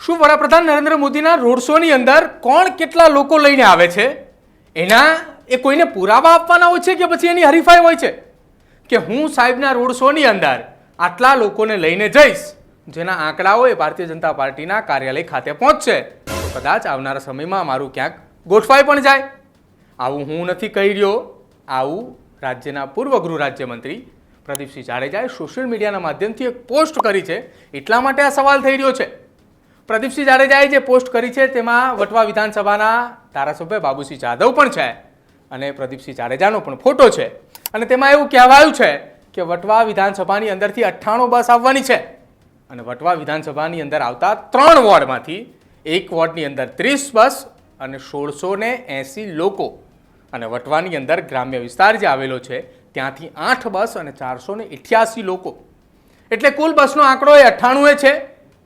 શું વડાપ્રધાન નરેન્દ્ર મોદીના રોડ શોની અંદર કોણ કેટલા લોકો લઈને આવે છે એના એ કોઈને પુરાવા આપવાના હોય છે કે પછી એની હરીફાઈ હોય છે કે હું સાહેબના રોડ શોની અંદર આટલા લોકોને લઈને જઈશ જેના આંકડાઓ એ ભારતીય જનતા પાર્ટીના કાર્યાલય ખાતે પહોંચશે તો કદાચ આવનારા સમયમાં મારું ક્યાંક ગોઠવાઈ પણ જાય. આવું હું નથી કહી રહ્યો, આવું રાજ્યના પૂર્વ ગૃહ રાજ્યમંત્રી પ્રદીપસિંહ જાડેજાએ સોશિયલ મીડિયાના માધ્યમથી એક પોસ્ટ કરી છે. એટલા માટે આ સવાલ થઈ રહ્યો છે. પ્રદીપસિંહ જાડેજાએ જે પોસ્ટ કરી છે તેમાં વટવા વિધાનસભાના ધારાસભ્ય બાબુસિંહ જાદવ પણ છે અને પ્રદીપસિંહ જાડેજાનો પણ ફોટો છે અને તેમાં એવું કહેવાયું છે કે વટવા વિધાનસભાની અંદરથી 98 બસ આવવાની છે અને વટવા વિધાનસભાની અંદર આવતા 3 વોર્ડમાંથી એક વોર્ડની અંદર 30 બસ અને 1680 લોકો અને વટવાની અંદર ગ્રામ્ય વિસ્તાર જે આવેલો છે ત્યાંથી 8 બસ અને 488 લોકો એટલે કુલ બસનો આંકડો એ 98 છે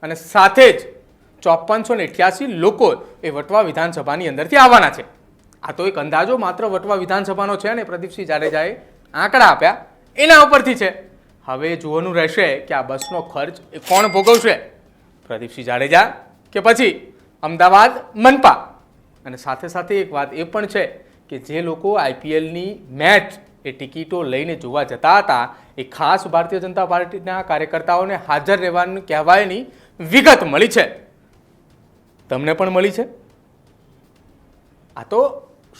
અને સાથે જ 5488 લોકો એ વટવા વિધાનસભાની અંદરથી આવવાના છે. આ તો એક અંદાજો માત્ર વટવા વિધાનસભાનો છે અને પ્રદીપસિંહ જાડેજાએ આંકડા આપ્યા એના ઉપરથી છે. હવે જોવાનું રહેશે કે આ બસનો ખર્ચ એ કોણ ભોગવશે, પ્રદીપસિંહ જાડેજા કે પછી અમદાવાદ મનપા. અને સાથે સાથે એક વાત એ પણ છે કે જે લોકો આઈપીએલની મેચ એ ટિકિટો લઈને જોવા જતા હતા એ ખાસ ભારતીય જનતા પાર્ટીના કાર્યકર્તાઓને હાજર રહેવાની કહેવાયની વિગત મળી છે. તમને પણ મળી છે? આ તો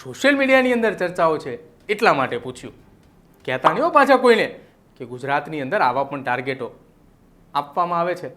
સોશિયલ મીડિયાની અંદર ચર્ચાઓ છે એટલા માટે પૂછ્યું. કહેતા નહીં હો પાછા કોઈને કે ગુજરાતની અંદર આવા પણ ટાર્ગેટો આપવામાં આવે છે.